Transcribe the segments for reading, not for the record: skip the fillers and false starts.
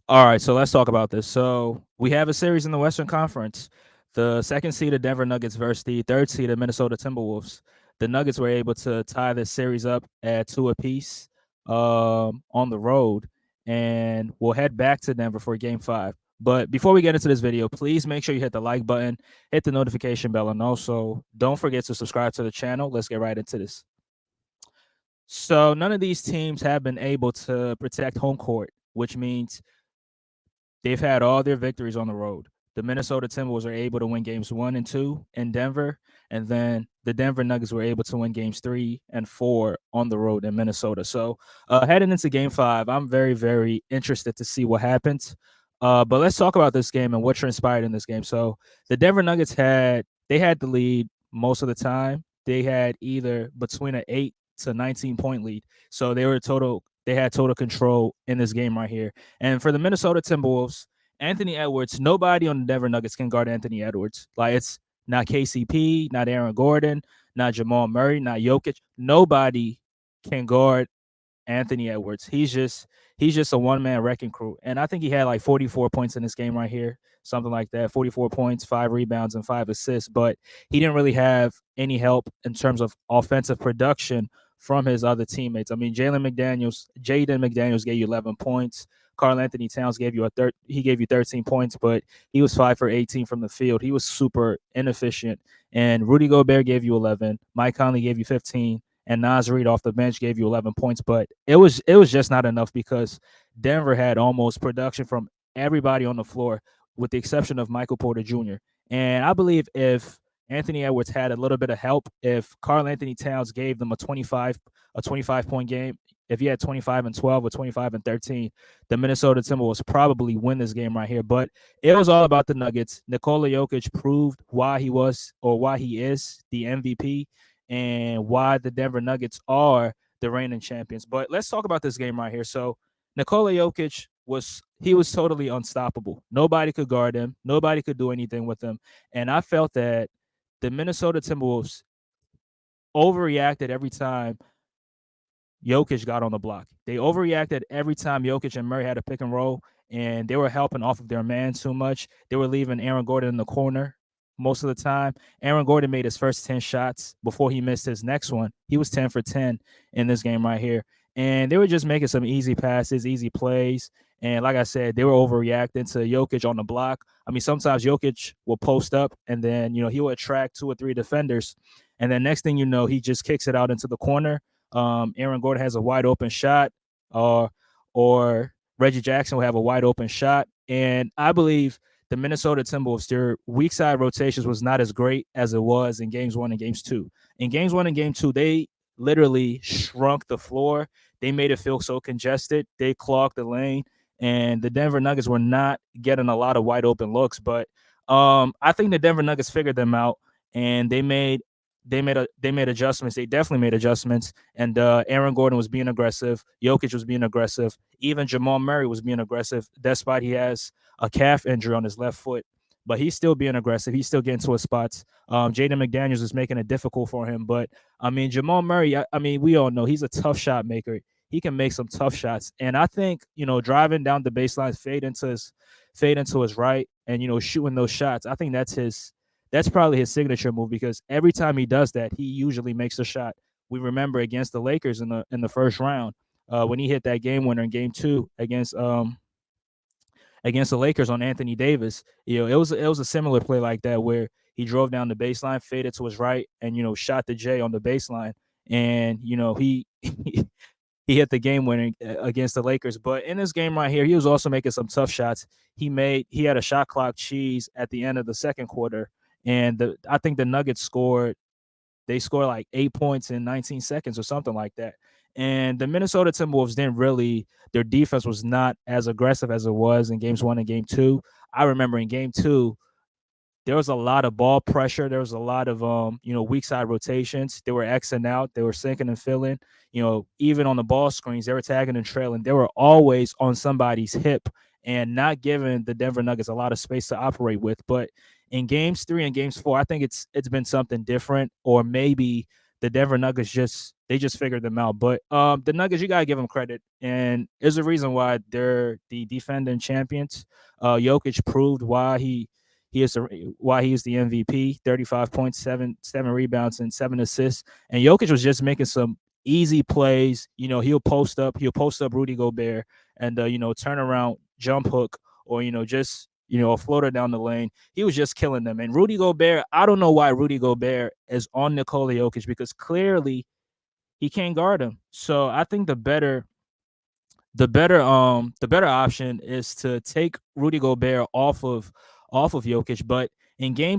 All right, so let's talk about this. So we have a series in the Western Conference. The second seeded Denver Nuggets versus the third seeded Minnesota Timberwolves. The Nuggets were able to tie this series up at two apiece on the road, and we'll head back to Denver for Game 5. But before we get into this video, please make sure you hit the like button, hit the notification bell, and also don't forget to subscribe to the channel. Let's get right into this. So none of these teams have been able to protect home court, which means they've had all their victories on the road. The Minnesota Timberwolves are able to win games 1 and 2 in Denver, and then the Denver Nuggets were able to win games 3 and 4 on the road in Minnesota. So, heading into Game 5, I'm very, very interested to see what happens. But let's talk about this game and what transpired in this game. So, the Denver Nuggets had the lead most of the time. They had either between an 8 to 19 point lead, so they had total control in this game right here. And for the Minnesota Timberwolves, Anthony Edwards, nobody on the Denver Nuggets can guard Anthony Edwards. Like, it's not KCP, not Aaron Gordon, not Jamal Murray, not Jokic. Nobody can guard Anthony Edwards. He's just a one man wrecking crew. And I think he had like 44 points in this game right here, something like that. 44 points, 5 rebounds, and 5 assists. But he didn't really have any help in terms of offensive production from his other teammates. I mean, Jaden McDaniels gave you 11 points. Karl Anthony Towns he gave you 13 points, but he was 5 for 18 from the field. He was super inefficient. And Rudy Gobert gave you 11. Mike Conley gave you 15, and Naz Reid off the bench gave you 11 points, but it was just not enough because Denver had almost production from everybody on the floor, with the exception of Michael Porter Jr. And I believe if Anthony Edwards had a little bit of help, if Karl Anthony Towns gave them a 25 point game, if he had 25 and 12 or 25 and 13, the Minnesota Timberwolves probably win this game right here. But it was all about the Nuggets. Nikola Jokic proved why he is the MVP and why the Denver Nuggets are the reigning champions. But let's talk about this game right here. So Nikola Jokic was totally unstoppable. Nobody could guard him. Nobody could do anything with him. And I felt that the Minnesota Timberwolves overreacted every time Jokic got on the block. They overreacted every time Jokic and Murray had a pick and roll, and they were helping off of their man too much. They were leaving Aaron Gordon in the corner most of the time. Aaron Gordon made his first 10 shots before he missed his next one. He was 10 for 10 in this game right here. And they were just making some easy passes, easy plays. And like I said, they were overreacting to Jokic on the block. I mean, sometimes Jokic will post up and then, he will attract 2 or 3 defenders. And then next thing you know, he just kicks it out into the corner. Aaron Gordon has a wide open shot, or Reggie Jackson will have a wide open shot. And I believe the Minnesota Timberwolves, their weak side rotations was not as great as it was in games 1 and games 2. In games 1 and game 2, they literally shrunk the floor. They made it feel so congested. They clogged the lane, and the Denver Nuggets were not getting a lot of wide open looks. But I think the Denver Nuggets figured them out, and they made adjustments. They definitely made adjustments. And Aaron Gordon was being aggressive. Jokic was being aggressive. Even Jamal Murray was being aggressive, despite he has a calf injury on his left foot. But he's still being aggressive. He's still getting to his spots. Jaden McDaniels is making it difficult for him. But I mean, Jamal Murray, I mean, we all know he's a tough shot maker. He can make some tough shots. And I think, driving down the baseline, fade into his right, and shooting those shots. I think that's probably his signature move, because every time he does that, he usually makes a shot. We remember against the Lakers in the first round, when he hit that game winner in game 2 against the Lakers on Anthony Davis. It was a similar play like that, where he drove down the baseline, faded to his right, and shot the J on the baseline, and he he hit the game winner against the Lakers. But in this game right here, he was also making some tough shots. He had a shot clock cheese at the end of the second quarter, and I think the Nuggets scored. They scored like 8 points in 19 seconds or something like that. And the Minnesota Timberwolves didn't really. Their defense was not as aggressive as it was in games 1 and game 2. I remember in game 2, there was a lot of ball pressure. There was a lot of weak side rotations. They were Xing out. They were sinking and filling. Even on the ball screens, they were tagging and trailing. They were always on somebody's hip and not giving the Denver Nuggets a lot of space to operate with. But in games 3 and games 4, I think it's been something different, or maybe the Denver Nuggets just figured them out. But the Nuggets, you gotta give them credit, and there's a reason why they're the defending champions. Jokic proved he is why he is the MVP. 35 points, seven rebounds, and 7 assists. And Jokic was just making some easy plays. He'll post up Rudy Gobert, and turn around jump hook, or just a floater down the lane. He was just killing them. And Rudy Gobert, I don't know why Rudy Gobert is on Nikola Jokic, because clearly he can't guard him. So I think the better option is to take Rudy Gobert off of Jokic. But in game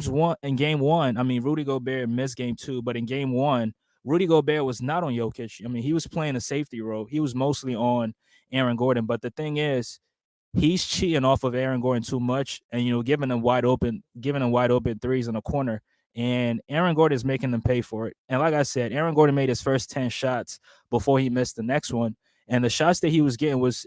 one, I mean, Rudy Gobert missed game two, but in game one, Rudy Gobert was not on Jokic. I mean, he was playing a safety role. He was mostly on Aaron Gordon. But the thing is, he's cheating off of Aaron Gordon too much, and giving him wide open threes in the corner. And Aaron Gordon is making them pay for it. And like I said, Aaron Gordon made his first 10 shots before he missed the next one. And the shots that he was getting was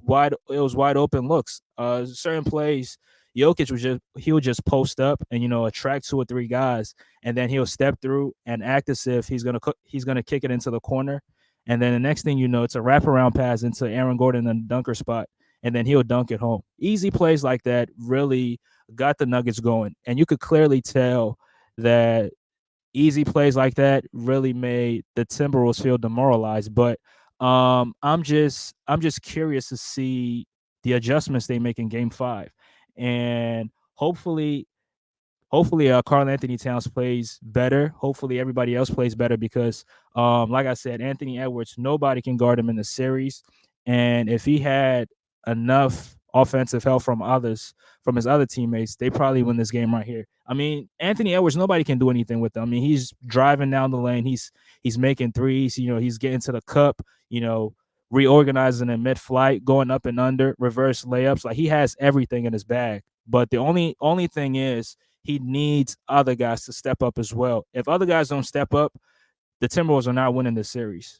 wide open looks. Certain plays, Jokic he would just post up and attract two or three guys, and then he'll step through and act as if he's gonna kick it into the corner. And then the next thing you know, it's a wraparound pass into Aaron Gordon in the dunker spot, and then he'll dunk it home. Easy plays like that really got the Nuggets going. And you could clearly tell that easy plays like that really made the Timberwolves feel demoralized. But I'm just curious to see the adjustments they make in game five. And hopefully Carl Anthony Towns plays better. Hopefully everybody else plays better, because like I said, Anthony Edwards, nobody can guard him in the series. And if he had enough offensive help from his other teammates, they probably win this game right here. I mean, Anthony Edwards, nobody can do anything with him. I mean, he's driving down the lane, he's making threes, he's getting to the cup, reorganizing in mid-flight, going up and under, reverse layups. Like, he has everything in his bag. But the only thing is, he needs other guys to step up as well. If other guys don't step up, the Timberwolves are not winning this series,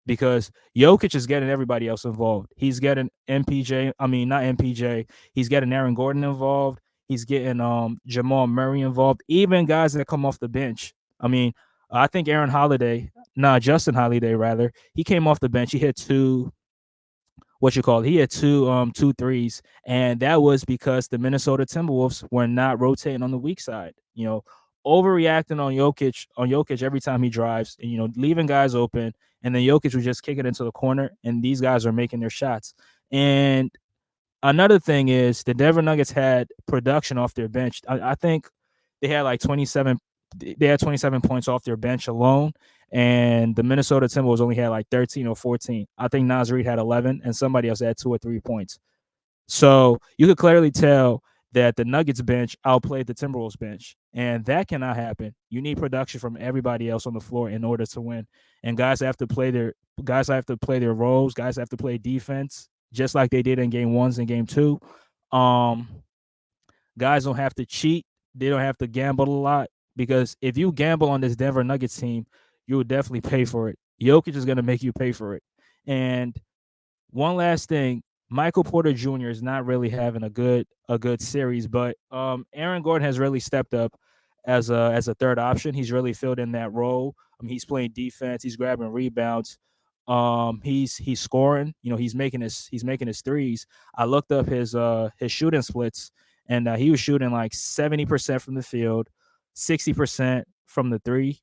because Jokic is getting everybody else involved. He's getting MPJ. I mean, not MPJ. He's getting Aaron Gordon involved. He's getting Jamal Murray involved. Even guys that come off the bench. I mean, I think Justin Holiday rather. He came off the bench. He hit he had two threes, and that was because the Minnesota Timberwolves were not rotating on the weak side. Overreacting on Jokic every time he drives, and leaving guys open, and then Jokic would just kick it into the corner, and these guys are making their shots. And another thing is, the Denver Nuggets had production off their bench. I think they had like 27. They had 27 points off their bench alone, and the Minnesota Timberwolves only had like 13 or 14. I think Naz Reid had 11, and somebody else had 2 or 3 points. So you could clearly tell that the Nuggets bench outplayed the Timberwolves bench, and that cannot happen. You need production from everybody else on the floor in order to win. And guys have to play their roles. Guys have to play defense just like they did in game ones and game two. Um, Guys don't have to cheat. They don't have to gamble a lot, because if you gamble on this Denver Nuggets team, you will definitely pay for it. Jokic is going to make you pay for it. And one last thing, Michael Porter Jr. is not really having a good series, but Aaron Gordon has really stepped up as a third option. He's really filled in that role. I mean, he's playing defense, he's grabbing rebounds, he's scoring. He's making his threes. I looked up his shooting splits, and he was shooting like 70% from the field, 60% from the three,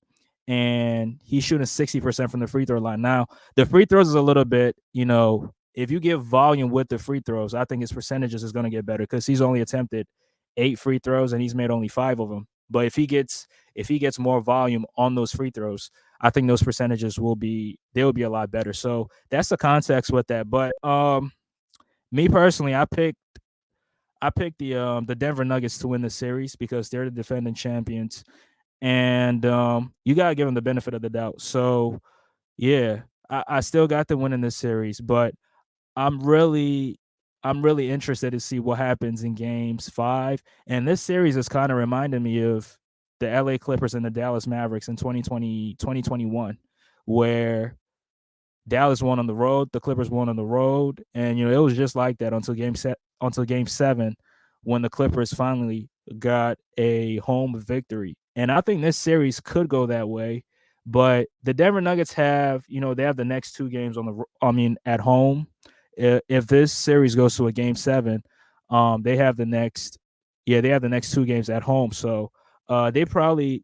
and he's shooting 60% from the free throw line. Now, the free throws is a little bit, if you give volume with the free throws, I think his percentages is going to get better, because he's only attempted 8 free throws and he's made only 5 of them. But if he gets more volume on those free throws, I think those percentages will be a lot better. So that's the context with that. But me personally, I picked the Denver Nuggets to win the series, because they're the defending champions, and you gotta give them the benefit of the doubt. So yeah, I still got them winning this series, but I'm really I'm really interested to see what happens in games 5. And this series is kind of reminding me of the LA Clippers and the Dallas Mavericks in 2021, where Dallas won on the road, the Clippers won on the road, and it was just like that until game 7, when the Clippers finally got a home victory. And I think this series could go that way. But the Denver Nuggets have, they have the next two games at home. If this series goes to a game seven, they have the next, yeah, they have the next two games at home. So they clearly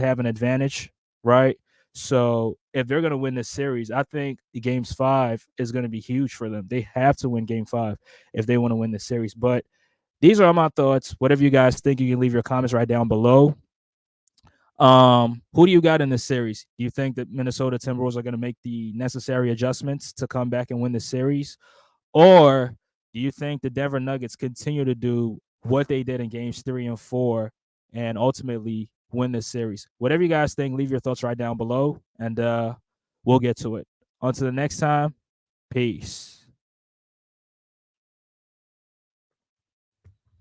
have an advantage, right? So if they're going to win this series, I think the games five is going to be huge for them. They have to win game five if they want to win the series. But these are my thoughts. Whatever you guys think, you can leave your comments right down below. Who do you got in this series? Do you think that Minnesota Timberwolves are going to make the necessary adjustments to come back and win the series? Or do you think the Denver Nuggets continue to do what they did in games 3 and 4 and ultimately win this series? Whatever you guys think, leave your thoughts right down below and we'll get to it. On to the next time. Peace.